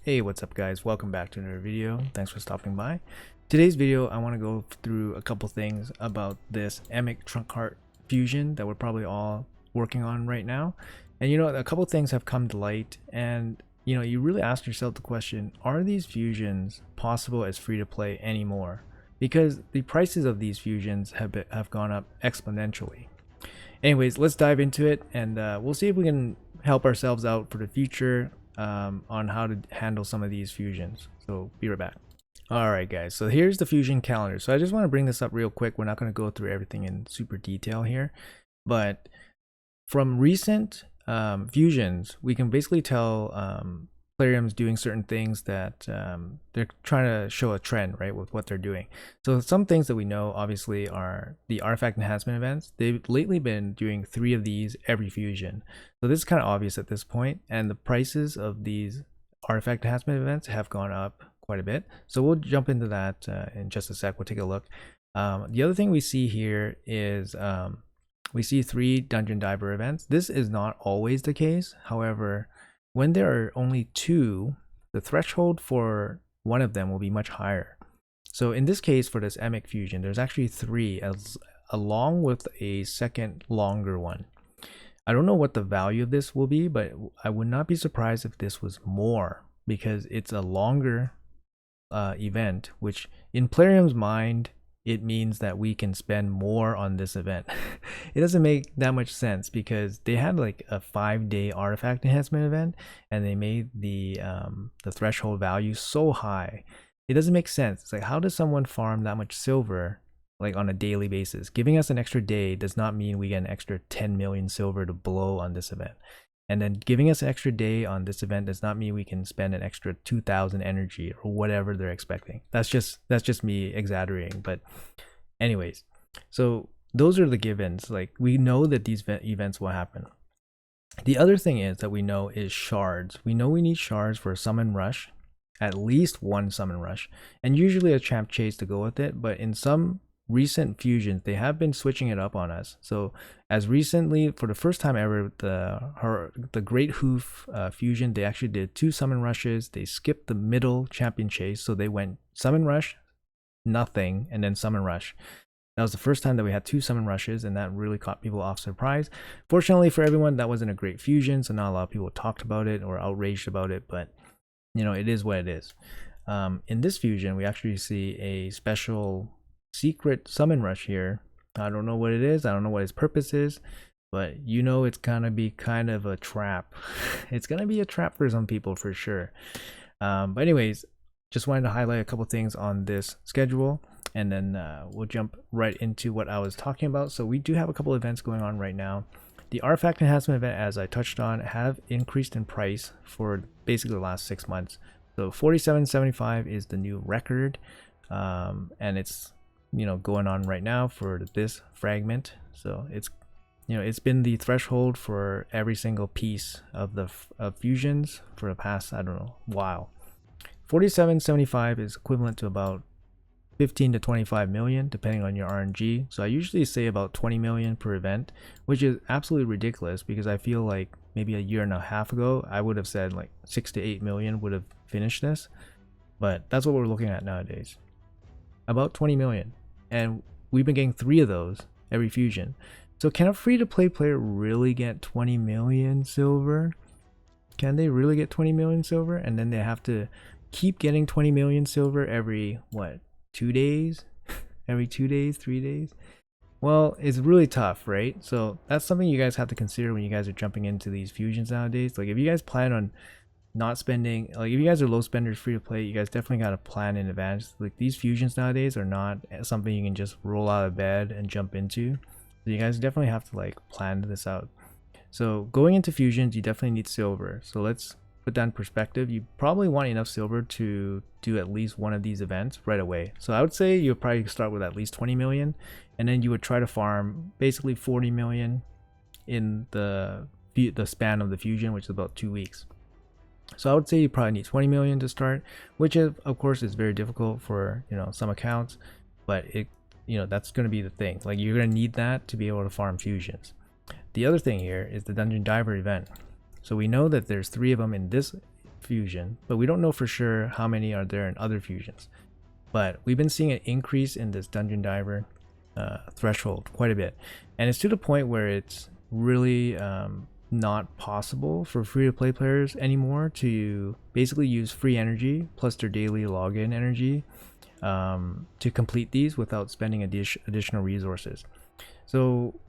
Hey, what's up guys? Welcome back to another video. Thanks for stopping by. Today's video, I want to go through a couple things about this emic trunk heart fusion that we're probably all working on right now. And a couple things have come to light, and you really ask yourself the question, are these fusions possible as free to play anymore? Because the prices of these fusions have gone up exponentially. Anyways, let's dive into it, and we'll see if we can help ourselves out for the future on how to handle some of these fusions. So be right back. Alright guys, so here's the fusion calendar. So I just want to bring this up real quick. We're not going to go through everything in super detail here, but from recent fusions, we can basically tell Plarium's doing certain things that they're trying to show a trend, right, with what they're doing. So some things that we know obviously are the artifact enhancement events. They've lately been doing 3 of these every fusion. So this is kind of obvious at this point, and the prices of these artifact enhancement events have gone up quite a bit. So we'll jump into that in just a sec. We'll take a look. The other thing we see here is we see 3 dungeon diver events. This is not always the case. However, when there are only 2, the threshold for one of them will be much higher. So in this case, for this emic fusion, there's actually 3 along with a second longer one. I don't know what the value of this will be, but I would not be surprised if this was more, because it's a longer event, which in Plarium's mind, it means that we can spend more on this event. It doesn't make that much sense because they had like a 5-day artifact enhancement event, and they made the threshold value so high. It doesn't make sense. It's like, how does someone farm that much silver like on a daily basis? Giving us an extra day does not mean we get an extra 10 million silver to blow on this event. And then giving us an extra day on this event does not mean we can spend an extra 2,000 energy or whatever they're expecting. That's just me exaggerating. But anyways, so those are the givens. Like, we know that these events will happen. The other thing is that we know is shards. We know we need shards for a summon rush, at least 1 summon rush, and usually a champ chase to go with it. But in some recent fusions, they have been switching it up on us. So as recently, for the first time ever, the Great Hoof fusion, they actually did 2 summon rushes. They skipped the middle champion chase, so they went summon rush, nothing, and then summon rush. That was the first time that we had 2 summon rushes, and that really caught people off surprise. Fortunately for everyone, that wasn't a great fusion, so not a lot of people talked about it or outraged about it, but it is what it is. In this fusion, we actually see a special secret summon rush here. I don't know what it is. I don't know what its purpose is, but it's gonna be kind of a trap. It's gonna be a trap for some people for sure. But anyways, just wanted to highlight a couple things on this schedule, and then we'll jump right into what I was talking about. So we do have a couple events going on right now. The artifact enhancement event, as I touched on, have increased in price for basically the last 6 months. So 47.75 is the new record, and it's going on right now for this fragment. So it's been the threshold for every single piece of the fusions for the past, I don't know, while. 47.75 is equivalent to about 15 to 25 million depending on your RNG. So I usually say about 20 million per event, which is absolutely ridiculous, because I feel like maybe a year and a half ago I would have said like 6 to 8 million would have finished this, but that's what we're looking at nowadays, about 20 million. And we've been getting 3 of those every fusion. So can a free-to-play player really get 20 million silver? Can they really get 20 million silver? And then they have to keep getting 20 million silver every, what, 2 days? Every 2 days, 3 days? Well, it's really tough, right? So that's something you guys have to consider when you guys are jumping into these fusions nowadays. Like, if you guys plan on not spending, like if you guys are low spenders, free to play, you guys definitely got to plan in advance. Like, these fusions nowadays are not something you can just roll out of bed and jump into. So you guys definitely have to like plan this out. So going into fusions, you definitely need silver. So let's put that in perspective. You probably want enough silver to do at least one of these events right away. So I would say you'll probably start with at least 20 million, and then you would try to farm basically 40 million in the span of the fusion, which is about 2 weeks. So I would say you probably need 20 million to start, which is, of course, is very difficult for some accounts, but that's going to be the thing. Like, you're going to need that to be able to farm fusions. The other thing here is the dungeon diver event. So we know that there's 3 of them in this fusion, but we don't know for sure how many are there in other fusions. But we've been seeing an increase in this dungeon diver threshold quite a bit, and it's to the point where it's really not possible for free-to-play players anymore to basically use free energy plus their daily login energy to complete these without spending additional resources. So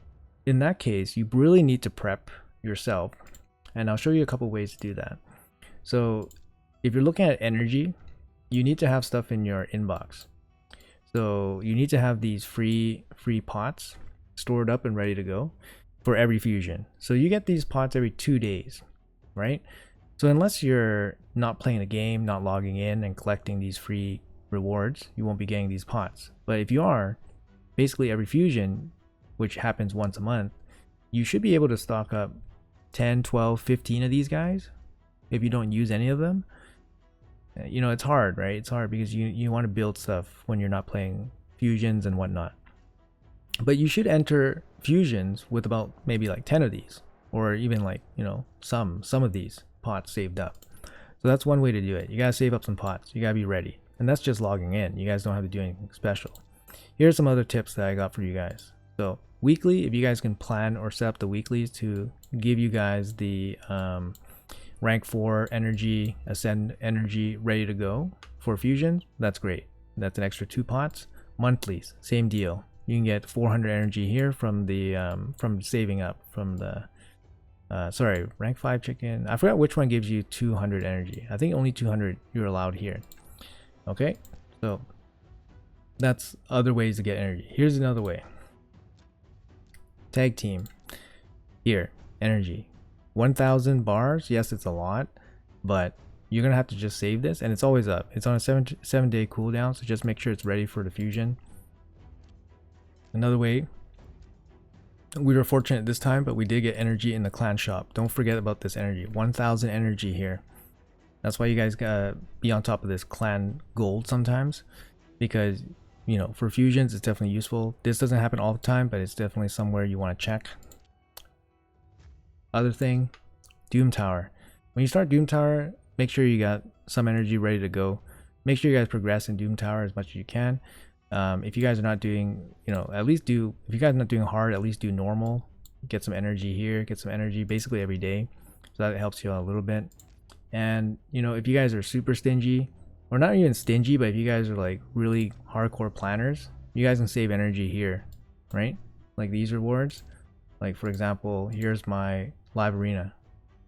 in that case, you really need to prep yourself, and I'll show you a couple ways to do that. So if you're looking at energy, you need to have stuff in your inbox. So you need to have these free pots stored up and ready to go for every fusion. So you get these pots every 2 days, right? So unless you're not playing a game, not logging in and collecting these free rewards, you won't be getting these pots. But if you are, basically every fusion, which happens once a month, you should be able to stock up 10, 12, 15 of these guys if you don't use any of them. You know, it's hard, right? It's hard because you want to build stuff when you're not playing fusions and whatnot. But you should enter fusions with about maybe like 10 of these, or even like, you know, some of these pots saved up. So that's one way to do it. You gotta save up some pots. You gotta be ready. And that's just logging in. You guys don't have to do anything special. Here's some other tips that I got for you guys. So weekly, if you guys can plan or set up the weeklies to give you guys the rank 4 energy, ascend energy ready to go for fusions, that's great. That's an extra 2 pots. Monthlies, same deal. You can get 400 energy here from the from saving up from the sorry, rank 5 chicken. I forgot which one gives you 200 energy. I think only 200 you're allowed here. Okay, so that's other ways to get energy. Here's another way. Tag team. Here, energy. 1000 bars. Yes, it's a lot, but you're gonna have to just save this, and it's always up. It's on a 7-day cooldown, so just make sure it's ready for the fusion. Another way, we were fortunate this time, but we did get energy in the clan shop. Don't forget about this energy. 1000 energy here. That's why you guys gotta be on top of this clan gold sometimes, because, you know, for fusions it's definitely useful. This doesn't happen all the time, but it's definitely somewhere you want to check. Other thing, Doom Tower. When you start Doom Tower, make sure you got some energy ready to go. Make sure you guys progress in Doom Tower as much as you can. If you guys are not doing, you know, at least do, if you guys are not doing hard, at least do normal. Get some energy here, get some energy basically every day. So that helps you out a little bit. And, you know, if you guys are super stingy, or not even stingy, but if you guys are like really hardcore planners, you guys can save energy here, right? Like these rewards. Like for example, here's my live arena.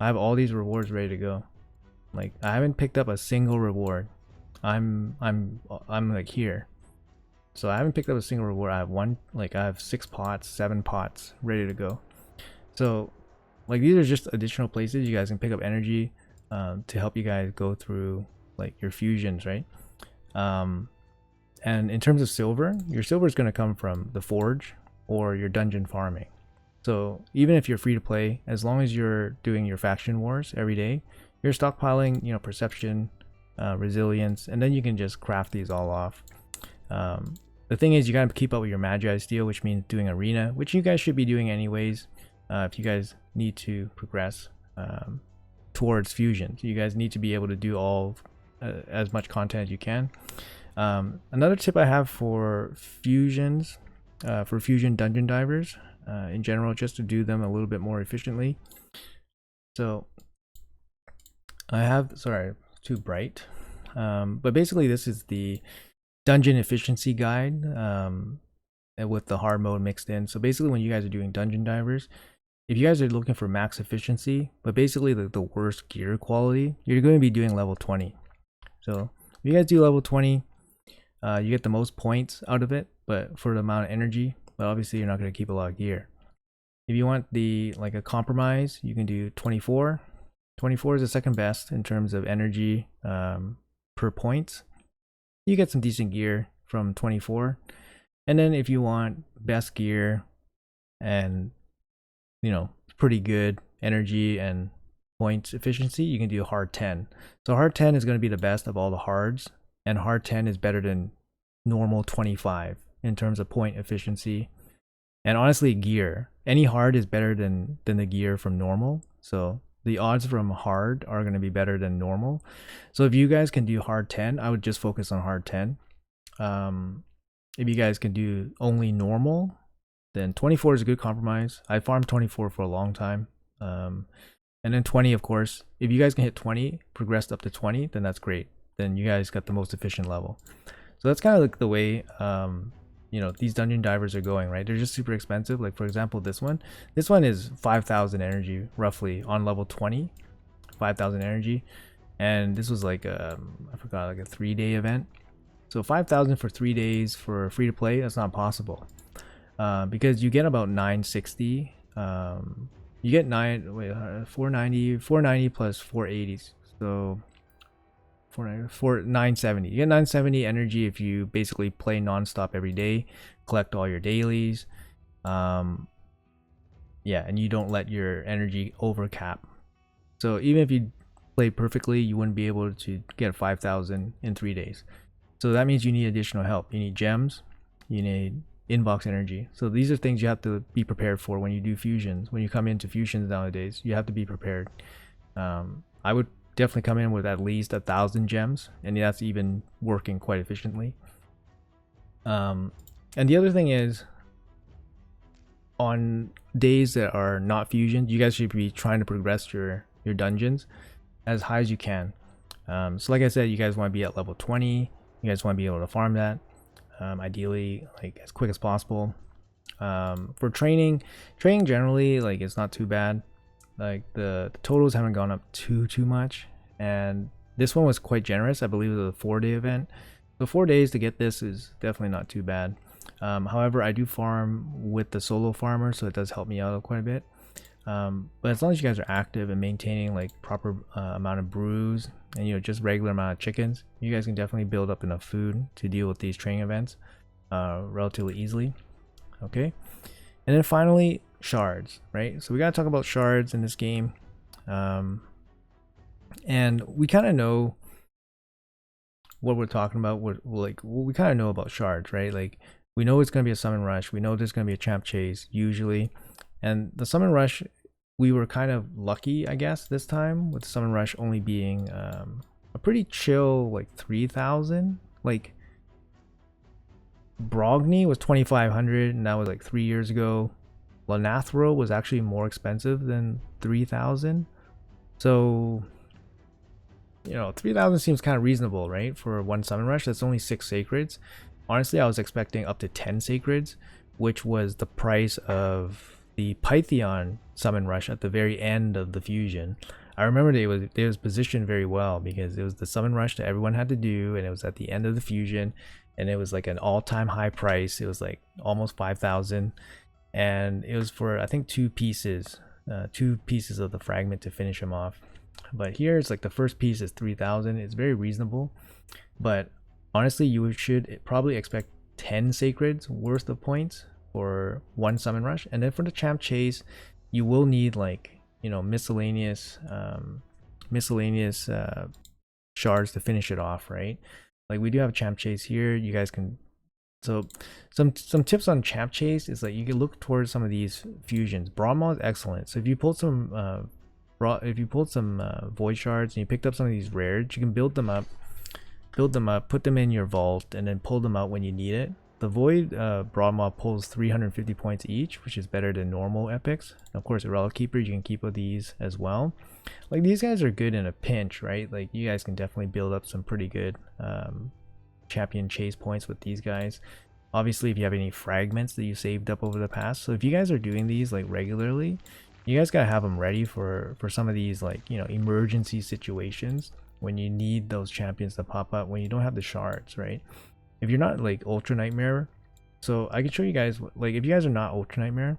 I have all these rewards ready to go. Like I haven't picked up a single reward. I'm like here. So I haven't picked up a single reward. I have 6 pots, 7 pots ready to go. So like these are just additional places you guys can pick up energy to help you guys go through like your fusions, right? And in terms of silver, your silver is going to come from the forge or your dungeon farming. So even if you're free to play, as long as you're doing your faction wars every day, you're stockpiling, you know, perception, resilience, and then you can just craft these all off. The thing is, you gotta keep up with your Magi Steel, which means doing arena, which you guys should be doing anyways. If you guys need to progress towards fusions, you guys need to be able to do all as much content as you can. Another tip I have for fusions, for fusion dungeon divers in general, just to do them a little bit more efficiently. So I have, sorry, too bright, but basically this is the dungeon efficiency guide with the hard mode mixed in. So basically when you guys are doing dungeon divers, if you guys are looking for max efficiency, but basically the worst gear quality, you're going to be doing level 20. So if you guys do level 20, you get the most points out of it, but for the amount of energy, but obviously you're not going to keep a lot of gear. If you want the like a compromise, you can do 24. 24 is the second best in terms of energy per point. You get some decent gear from 24. And then if you want best gear and, you know, pretty good energy and points efficiency, you can do hard 10. So hard 10 is going to be the best of all the hards, and hard 10 is better than normal 25 in terms of point efficiency. And honestly, gear, any hard is better than the gear from normal. So the odds from hard are going to be better than normal. So if you guys can do hard 10, I would just focus on hard 10. If you guys can do only normal, then 24 is a good compromise. I farmed 24 for a long time. And then 20, of course, if you guys can hit 20, progressed up to 20, then that's great. Then you guys got the most efficient level. So that's kind of like the way, you know, these dungeon divers are going, right? They're just super expensive. Like for example, this one is 5,000 energy roughly on level 20, 5,000 energy. And this was like, I forgot, like a 3-day event. So 5,000 for 3 days for free to play, that's not possible. Because you get about 960, you get 490 plus 480, so 970. You get 970 energy if you basically play non-stop every day, collect all your dailies, yeah, and you don't let your energy overcap. So even if you play perfectly, you wouldn't be able to get 5,000 in 3 days. So that means you need additional help. You need gems, you need inbox energy. So these are things you have to be prepared for when you do fusions. When you come into fusions nowadays, you have to be prepared. I would definitely come in with at least 1,000 gems, and that's even working quite efficiently. And the other thing is, on days that are not fusion, you guys should be trying to progress your dungeons as high as you can. So like I said, you guys want to be at level 20. You guys want to be able to farm that, ideally like as quick as possible. For training generally, like, it's not too bad. Like the totals haven't gone up too much, and this one was quite generous. I believe it was a 4-day event, so 4 days to get this is definitely not too bad. However, I do farm with the solo farmer, so it does help me out quite a bit. But as long as you guys are active and maintaining like proper amount of brews, and you know, just regular amount of chickens, you guys can definitely build up enough food to deal with these training events relatively easily. Okay, and then finally, shards, right? So we gotta talk about shards in this game, and we kind of know what we're talking about. We kind of know about shards, right? Like, we know it's gonna be a summon rush. We know there's gonna be a champ chase usually, and the summon rush, we were kind of lucky, I guess, this time with the summon rush only being a pretty chill, like 3,000. Like Brogni was 2,500, and that was like 3 years ago. Lanathro was actually more expensive than 3,000. So, you know, 3,000 seems kind of reasonable, right? For one summon rush, that's only 6 sacreds. Honestly, I was expecting up to 10 sacreds, which was the price of the Pythion summon rush at the very end of the fusion. I remember it was positioned very well because it was the summon rush that everyone had to do, and it was at the end of the fusion, and it was like an all-time high price. It was like almost 5,000, and it was for, I think, 2 pieces of the fragment to finish him off. But here it's like the first piece is 3,000. It's very reasonable, but honestly, you should probably expect 10 sacreds worth of points for one summon rush. And then for the champ chase, you will need, like, you know, miscellaneous shards to finish it off, right? Like, we do have a champ chase here. You guys can, so some tips on champ chase is like, you can look towards some of these fusions. Brahma is excellent. So if you pulled some void shards and you picked up some of these rares, you can build them up, put them in your vault, and then pull them out when you need it. The Void Broadmaw pulls 350 points each, which is better than normal epics. And of course, the Relic Keeper, you can keep with these as well. Like, these guys are good in a pinch, right? Like, you guys can definitely build up some pretty good champion chase points with these guys. Obviously, if you have any fragments that you saved up over the past. So if you guys are doing these like regularly, you guys gotta have them ready for some of these, like, you know, emergency situations when you need those champions to pop up when you don't have the shards, right? If you're not like Ultra Nightmare, so I can show you guys, like, if you guys are not Ultra Nightmare,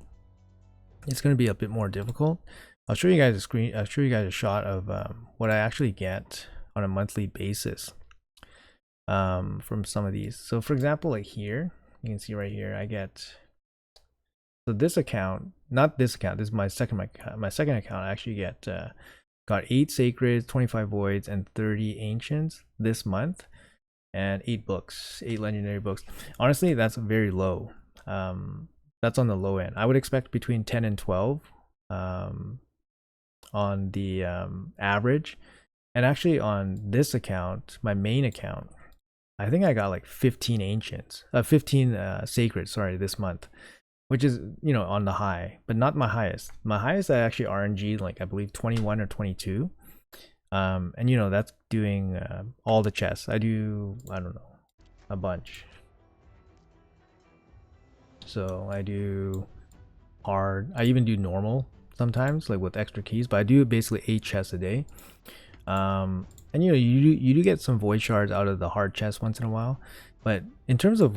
it's going to be a bit more difficult. I'll show you guys a screen. I'll show you guys a shot of what I actually get on a monthly basis from some of these. So for example, like here, you can see right here, I get, so this account, not this account, this is my second account. I actually get got 8 sacreds, 25 voids, and 30 ancients this month. And 8 books, 8 legendary books. Honestly, that's very low. That's on the low end. I would expect between 10 and 12 on on the average. And actually on this account, my main account, I think I got like 15 ancients, 15 sacred, sorry, this month, which is, on the high, but not my highest. My highest I actually RNG like I believe 21 or 22. And that's doing all the chests. I do, I don't know, a bunch. So I do hard. I even do normal sometimes, like with extra keys, but I do basically 8 chests a day. And you do get some void shards out of the hard chest once in a while, but in terms of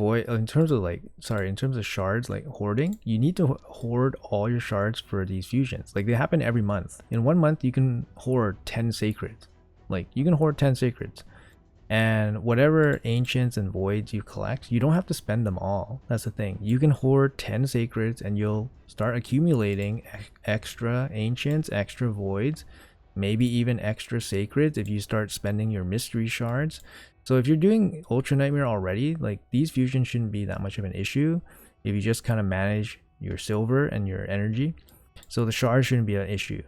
shards, like hoarding, you need to hoard all your shards for these fusions. Like they happen every month. In 1 month you can hoard 10 sacreds. Like you can hoard 10 sacreds, and whatever ancients and voids you collect, you don't have to spend them all. That's the thing. You can hoard 10 sacreds and you'll start accumulating extra ancients, extra voids, maybe even extra sacreds if you start spending your mystery shards. So if you're doing Ultra Nightmare already, like these fusions shouldn't be that much of an issue if you just kind of manage your silver and your energy. So the shards shouldn't be an issue.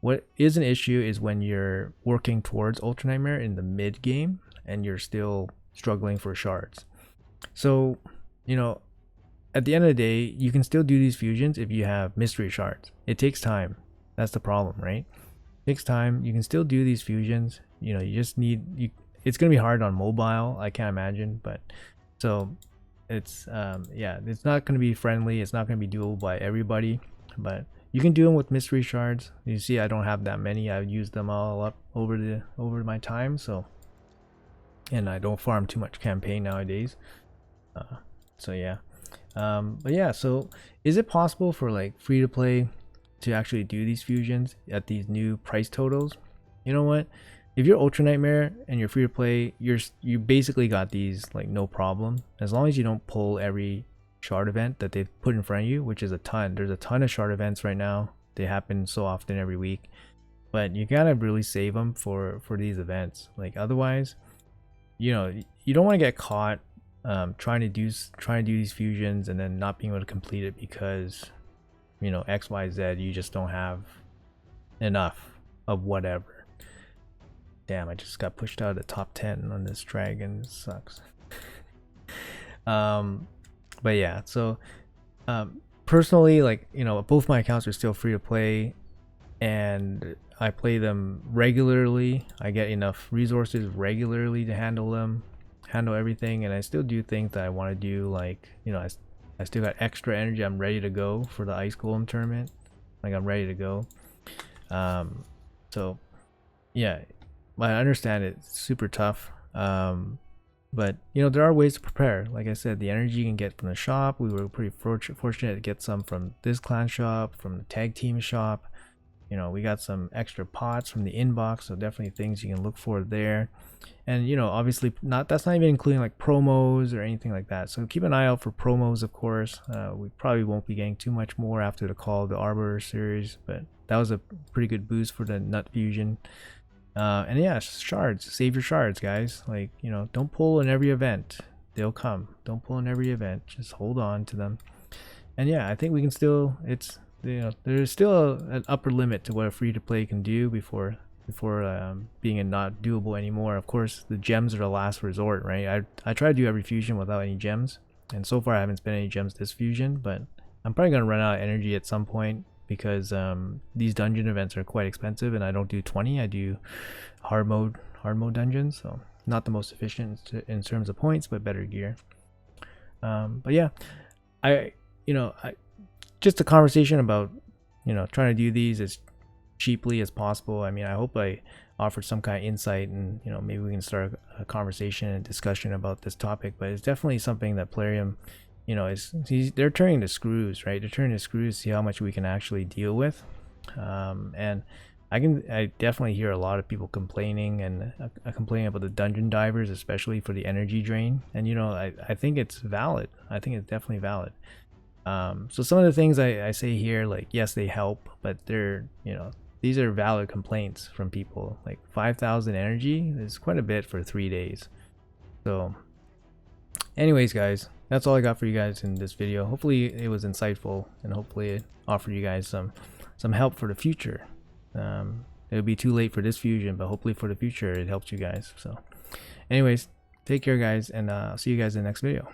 What is an issue is when you're working towards Ultra Nightmare in the mid game and you're still struggling for shards. So, at the end of the day, you can still do these fusions if you have mystery shards. It takes time. That's the problem, right? It takes time. You can still do these fusions. You just need it's gonna be hard on mobile, I can't imagine, but so it's it's not gonna be friendly. It's not gonna be doable by everybody, but you can do them with mystery shards. You see, I don't have that many. I've used them all up over my time, so, and I don't farm too much campaign nowadays. So yeah, but yeah. So is it possible for like free to play to actually do these fusions at these new price totals? You know what? If you're Ultra Nightmare and you're free to play, you basically got these like no problem, as long as you don't pull every shard event that they've put in front of you, which is a ton. There's a ton of shard events right now. They happen so often every week, but you gotta really save them for these events. Like otherwise, you don't want to get caught trying to do these fusions and then not being able to complete it because XYZ, you just don't have enough of whatever. Damn, I just got pushed out of the top 10 on this dragon. It sucks. But yeah, so personally, like both my accounts are still free to play and I play them regularly. I get enough resources regularly to handle everything, and I still do things that I want to do, like I still got extra energy. I'm ready to go for the ice golem tournament. Like I'm ready to go. So yeah, I understand it's super tough. But there are ways to prepare. Like I said, the energy you can get from the shop. We were pretty fortunate to get some from this clan shop, from the tag team shop. We got some extra pots from the inbox, so definitely things you can look for there. And obviously that's not even including like promos or anything like that. So keep an eye out for promos, of course. We probably won't be getting too much more after the Call of the Arbor series, but that was a pretty good boost for the nut fusion. And yeah, shards. Save your shards, guys. Like don't pull in every event. They'll come. Don't pull in every event. Just hold on to them. And yeah, I think we can still. There's still an upper limit to what a free to play can do before being not doable anymore. Of course, the gems are the last resort, right? I try to do every fusion without any gems, and so far I haven't spent any gems this fusion, but I'm probably gonna run out of energy at some point because these dungeon events are quite expensive, and I don't do 20. I do hard mode dungeons, so not the most efficient in terms of points, but better gear. But yeah, I just a conversation about trying to do these as cheaply as possible. I mean, I hope I offered some kind of insight, and maybe we can start a conversation and discussion about this topic. But it's definitely something that Plarium, they're turning the screws, right? They're turning the screws to see how much we can actually deal with. And I definitely hear a lot of people complaining and complaining about the dungeon divers, especially for the energy drain. And I think it's valid. I think it's definitely valid. So some of the things I say here, like, yes, they help, but they're these are valid complaints from people. Like 5,000 energy is quite a bit for 3 days. So anyways, guys, that's all I got for you guys in this video. Hopefully it was insightful, and hopefully it offered you guys some help for the future. It'll be too late for this fusion, but hopefully for the future it helps you guys. So anyways, take care guys, and I'll see you guys in the next video.